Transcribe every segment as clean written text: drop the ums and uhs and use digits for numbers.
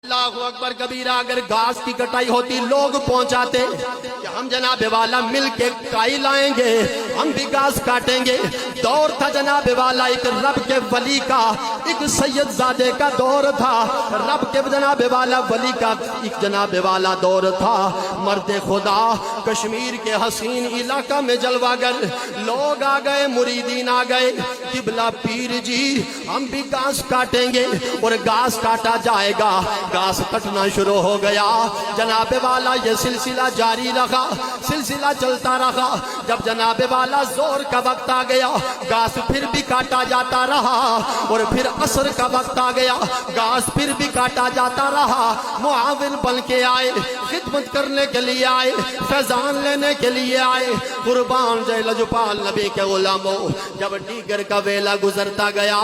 اللہ اکبر کبیرہ۔ اگر گھاس کی کٹائی ہوتی لوگ پہنچاتے کہ ہم جناب والا مل کے کائی لائیں گے، ہم بھی گھاس کاٹیں گے۔ دور تھا جناب والا ایک رب کے ولی کا، ایک سید زادے کا دور تھا، رب کے جناب والا ولی کا ایک جناب والا دور تھا۔ مرد خدا کشمیر کے حسین علاقہ میں جلوہ گر لوگ آ گئے، مریدین آ گئے۔ قبلہ پیر جی ہم بھی گھاس کاٹیں گے، اور گھاس کاٹا جائے گا۔ گھاس کٹنا شروع ہو گیا، جناب والا یہ سلسلہ جاری رہا، سلسلہ چلتا رہا۔ جب جناب والا زور کا وقت آ گیا، گھاس پھر بھی کاٹا جاتا رہا، اور پھر عصر کا وقت آ گیا، گھاس پھر بھی کاٹا جاتا رہا۔ معاون بن کے آئے، خدمت کرنے کے لیے آئے، فیضان لینے کے لیے آئے۔ قربان جائے لجپال نبی کے غلاموں، جب دیگر کا ویلا گزرتا گیا،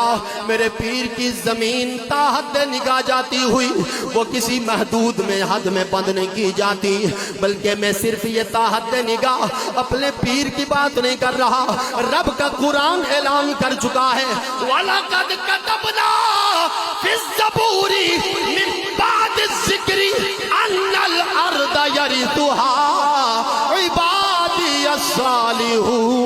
میرے پیر کی زمین تا حد نگاہ جاتی ہوئی، وہ کسی محدود میں حد میں بند نہیں کی جاتی، بلکہ میں صرف یہ تا حد نگاہ اپنے پیر کی بات نہیں کر رہا، رب کا قرآن اعلان کر چکا ہے۔ وَلَقَدْ كَتَبْنَا فِي الزَّبُورِ مِن بَعْدِ الذِّكْرِ أَنَّ الْأَرْضَ يَرِثُهَا عِبَادِيَ الصَّالِحُونَ۔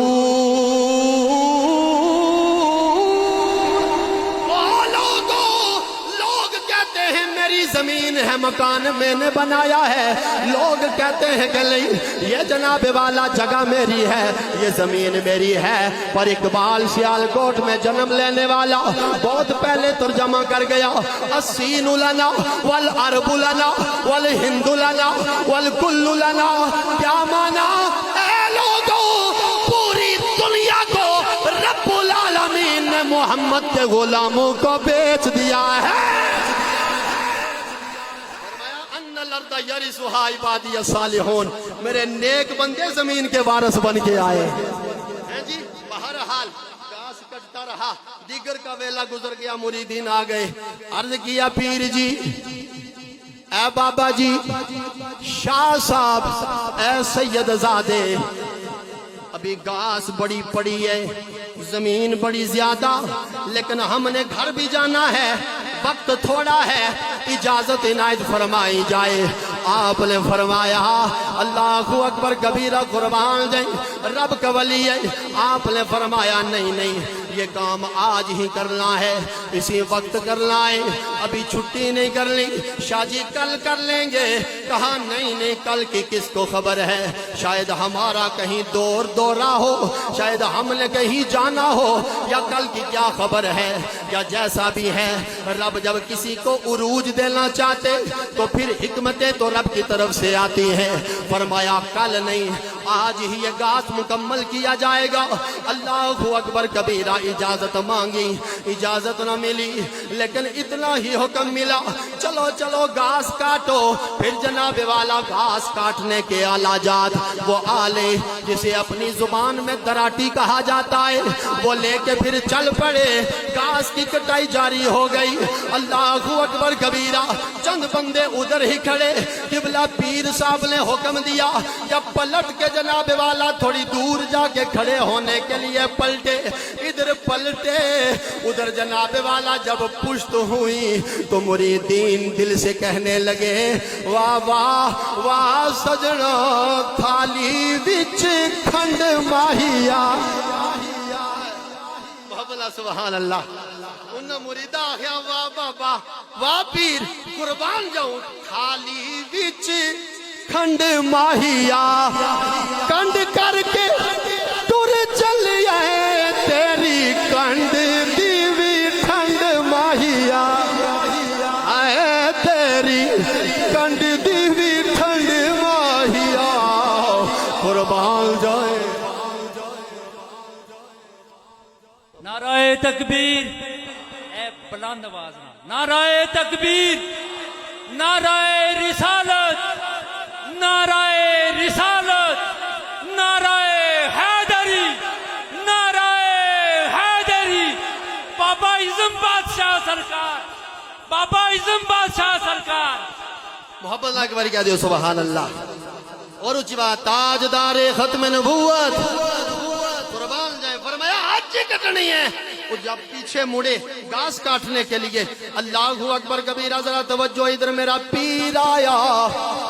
زمین ہے، مکان میں نے بنایا ہے، لوگ کہتے ہیں کہ نہیں یہ جناب والا جگہ میری ہے، یہ زمین میری ہے۔ پر اقبال سیالکوٹ میں جنم لینے والا بہت پہلے ترجمہ کر گیا، السین لنا والعرب لنا والہند لنا والکل لنا۔ کیا مانا؟ اے لوگوں، پوری دنیا کو رب العالمین نے محمد کے غلاموں کو بیچ دیا ہے۔ یرثھا عبادی الصالحون، میرے نیک بندے زمین کے وارث بن کے آئے ہیں جی۔ بہرحال گھاس کٹتا رہا، دیگر کا ویلا گزر گیا، مریدین آ گئے۔ عرض کیا پیر جی، اے بابا جی، شاہ صاحب، اے سید زادے، ابھی گھاس بڑی پڑی ہے، زمین بڑی زیادہ، لیکن ہم نے گھر بھی جانا ہے، وقت تھوڑا ہے، اجازت عنایت فرمائی جائے۔ آپ نے فرمایا اللہ اکبر کبیرہ، قربان جائیں رب کا ولی ہے۔ آپ نے فرمایا نہیں نہیں، یہ کام آج ہی کرنا ہے، اسی وقت کرنا ہے، ابھی چھٹی نہیں کرنی۔ شاہ جی کل کر لیں گے۔ کہا نہیں نہیں، کل کی کس کو خبر ہے، شاید ہمارا کہیں دورہ ہو، شاید ہم نے کہیں جانا ہو، یا کل کی کیا خبر ہے، یا جیسا بھی ہے۔ رب جب کسی کو عروج دینا چاہتے تو پھر حکمتیں تو رب کی طرف سے آتی ہیں۔ فرمایا کل نہیں، آج ہی یہ گھاس مکمل کیا جائے گا۔ اللہ اکبر کبیرہ، اجازت مانگی، اجازت نہ ملی، لیکن اتنا ہی حکم ملا، چلو چلو گھاس کاٹو۔ پھر جناب والا گھاس کاٹنے کے آلہ جات، وہ آلے جسے اپنی زبان میں دراٹی کہا جاتا ہے، وہ لے کے پھر چل پڑے۔ گھاس کی کٹائی جاری ہو گئی۔ اللہ اکبر کبیرہ، چند بندے ادھر ہی کھڑے۔ قبلہ پیر صاحب نے حکم دیا، جب پلٹ کے جناب والا تھوڑی دور جا کے کھڑے ہونے کے لیے پلٹے، ادھر پلٹے ادھر جناب والا جب پشت ہوئی تو مریدین دل سے کہنے لگے، واہ واہ واہ سجنا، تھالی وچ کھنڈ ماہیا۔ سبحان اللہ۔ انہاں مریدہ آخیا واہ بابا، واہ پیر، قربان جاؤں، تھالی وچ کھنڈ ماہیا، کنڈ کر کے ٹر چلیے، تیری کنڈ دی وی ٹھنڈ ماہیا، اے تیری کنڈ دی وی ٹھنڈ ماہیا، قربان جائے۔ نعرہ تکبیر، اے بلند آواز نعرہ تکبیر، نعرہ رسالت، نعرہ رسالت، نعرہ حیدری، نعرہ حیدری۔ بابا اعظم بادشاہ سرکار، بابا اعظم بادشاہ سرکار۔ محبت اللہ کے بارے کیا دیو سبحان اللہ۔ اور اچھی بات، تاجدار ختم نبوت، قربان جائے۔ فرمایا آج ہی کٹنی ہے، وہ جب پیچھے مڑے گھاس کاٹنے کے لیے، اللہ اکبر کبیرہ، ذرا توجہ ادھر، میرا پیر آیا،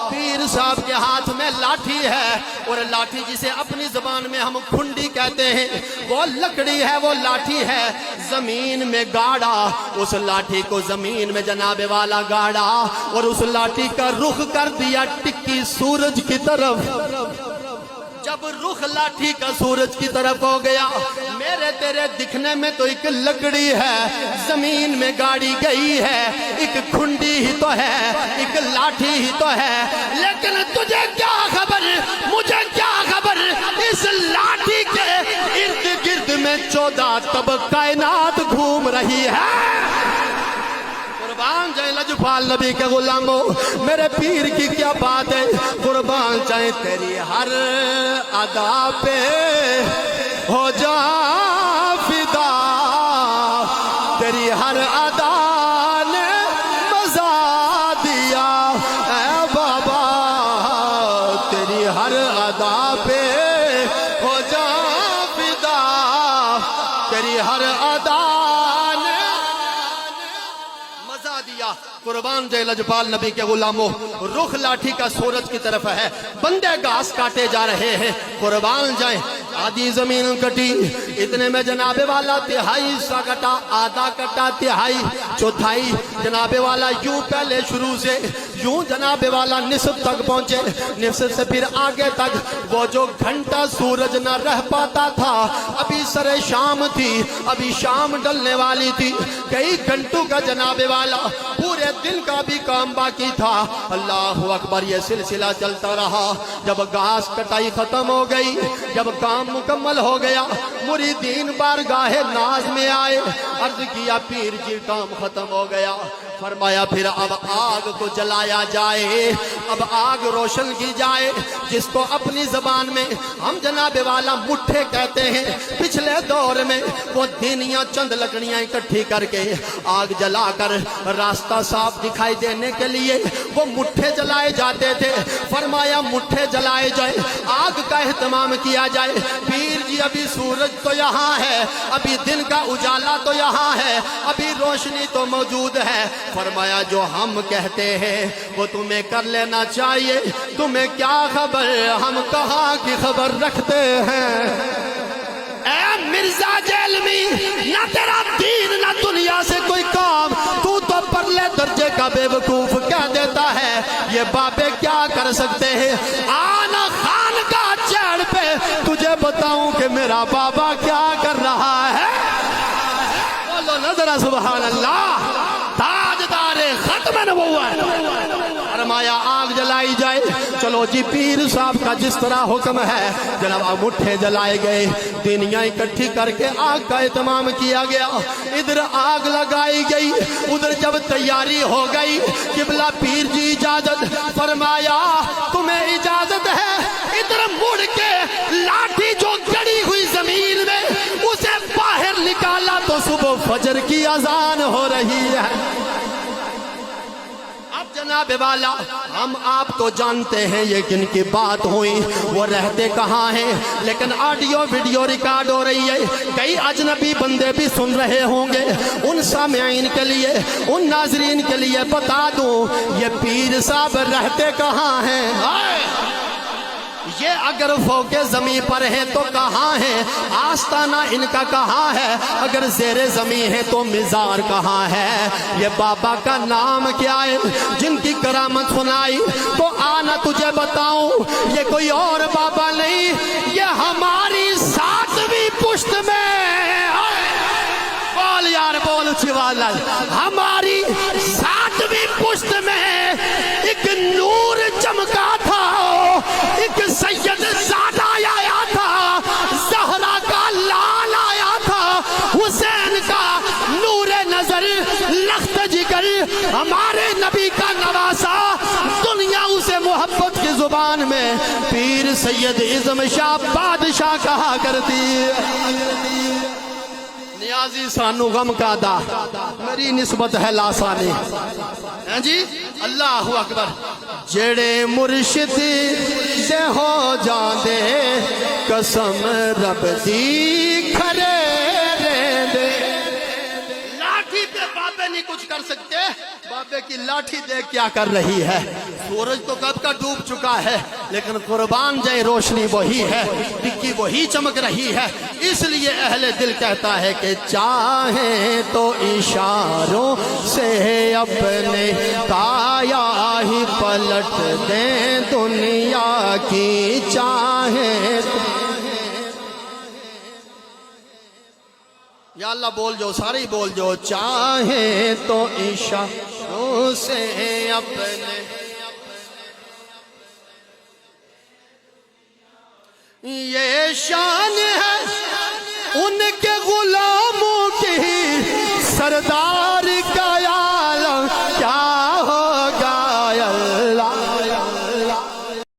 پیر صاحب کے ہاتھ میں لاٹھی ہے، اور لاٹھی جسے اپنی زبان میں ہم کھنڈی کہتے ہیں، وہ لکڑی ہے، وہ لاٹھی ہے، زمین میں گاڑا، اس لاٹھی کو زمین میں جناب والا گاڑا، اور اس لاٹھی کا رخ کر دیا ٹکی سورج کی طرف۔ جب رخ لاٹھی کا سورج کی طرف ہو گیا، میرے تیرے دکھنے میں تو ایک لکڑی ہے، زمین میں گاڑی گئی ہے، ایک کھنڈی ہی تو ہے، ایک لاٹھی ہی تو ہے، لیکن تجھے کیا خبر، مجھے کیا خبر، اس لاٹھی کے ارد گرد میں 14 تب کائنات گھوم رہی ہے۔ قربان جائے لجپال نبی کے غلاموں، میرے پیر کی کیا بات ہے، قربان جائے تیری ہر ادا پہ ہو جا فدا، تیری ہر ادا نے مزا دیا، اے بابا تیری ہر ادا پہ ہو جا فدا، تیری ہر ادا دیا۔ قربان جائے لجپال نبی کے غلاموں، رخ لاٹھی کا سورج کی طرف ہے، بندے گھاس کاٹے جا رہے ہیں، قربان جائے آدھی زمین کٹی، اتنے میں جناب والا تہائی حصہ کٹا، آدھا کٹا، تہائی، چوتھائی، جناب والا یوں پہلے شروع سے یوں جناب والا نصف تک پہنچے، نصف سے پھر آگے تک، وہ جو گھنٹہ سورج نہ رہ پاتا تھا، ابھی سر شام تھی، ابھی شام ڈلنے والی تھی، کئی گھنٹوں کا جناب والا پورے دن کا بھی کام باقی تھا۔ اللہ اکبر، یہ سلسلہ چلتا رہا، جب گھاس کٹائی ختم ہو گئی، جب کام مکمل ہو گیا، مریدین بارگاہ ناز میں آئے، عرض کیا پیر جی کام ختم ہو گیا، فرمایا پھر اب آگ کو جلایا جائے، اب آگ روشن کی جائے، جس کو اپنی زبان میں ہم جناب والا مٹھے کہتے ہیں۔ پچھلے دور میں وہ دینیاں چند لکڑیاں اکٹھی کر کے آگ جلا کر راستہ صاف دکھائی دینے کے لیے وہ مٹھے جلائے جاتے تھے، فرمایا مٹھے جلائے جائے، آگ کا اہتمام کیا جائے۔ پیر جی ابھی سورج تو یہاں ہے، ابھی دن کا اجالا تو یہاں ہے، ابھی روشنی تو موجود ہے، فرمایا جو ہم کہتے ہیں وہ تمہیں کر لینا چاہیے، تمہیں کیا خبر ہم کہاں کی خبر رکھتے ہیں۔ اے مرزا جیلمی، نہ تیرا دین نہ دنیا سے کوئی کام، تو پرلے درجے کا بے وقوف کہہ دیتا ہے، یہ بابے کیا کر سکتے ہیں۔ آنا خان کا چڑھ پہ تجھے بتاؤں کہ میرا بابا کیا کر رہا ہے۔ بولو نظر سبحان اللہ، تاجدار ختم نبوت۔ فرمایا آگ جلائی جائے، چلو جی پیر صاحب کا جس طرح حکم ہے جناب مٹھے جلائے گئے، دینیاں اکٹھی کر کے آگ کا اہتمام کیا گیا، ادھر آگ لگائی گئی، ادھر جب تیاری ہو گئی، قبلہ پیر جی اجازت، فرمایا تمہیں اجازت ہے ادھر مڑ کے لاٹھی جو گڑی ہوئی زمین میں اسے باہر نکالا تو صبح فجر کی اذان ہو رہی ہے۔ جناب والا ہم آپ تو جانتے ہیں یہ کن کی بات ہوئی، وہ رہتے کہاں ہیں، لیکن آڈیو ویڈیو ریکارڈ ہو رہی ہے، کئی اجنبی بندے بھی سن رہے ہوں گے، ان سامعین کے لیے، ان ناظرین کے لیے بتا دوں یہ پیر صاحب رہتے کہاں ہیں۔ یہ اگر فوق زمین پر ہے تو کہاں ہے، آستانہ ان کا کہاں ہے، اگر زیر زمین ہے تو مزار کہاں ہے۔ یہ بابا کا نام کیا ہے جن کی کرامت سنائی، تو آنا تجھے بتاؤں یہ کوئی اور بابا نہیں، یہ ہماری 7ویں پشت میں، بول یار بول چوالا، ہماری 7ویں پشت میں ایک نور چمکا تھا، ایک سید زادہ آیا تھا، زہرا کا لال آیا تھا، حسین کا نور نظر، لخت جگر، ہمارے نبی کا نواسا، دنیا اسے محبت کی زبان میں پیر سید اعظم شاہ بادشاہ کہا کرتی۔ نیازی سانو غم کا دا، میری نسبت ہے لاسانی، جی اللہ اکبر۔ جڑے مرشد سے ہو جاندے قسم رب دی کھرے رہندے، نہیں کچھ کر سکتے، بابے کی لاٹھی دیکھ کیا کر رہی ہے۔ سورج تو کب کا ڈوب چکا ہے، لیکن قربان جائے روشنی وہی ہے، ٹکی وہی چمک رہی ہے۔ اس لیے اہل دل کہتا ہے کہ چاہیں تو اشاروں سے اپنے کایا ہی پلٹ دیں دنیا کی، چاہیں تو یا اللہ بول جو، سارے ہی بول جو، چاہیں تو اشاروں سے اپنے یہ شان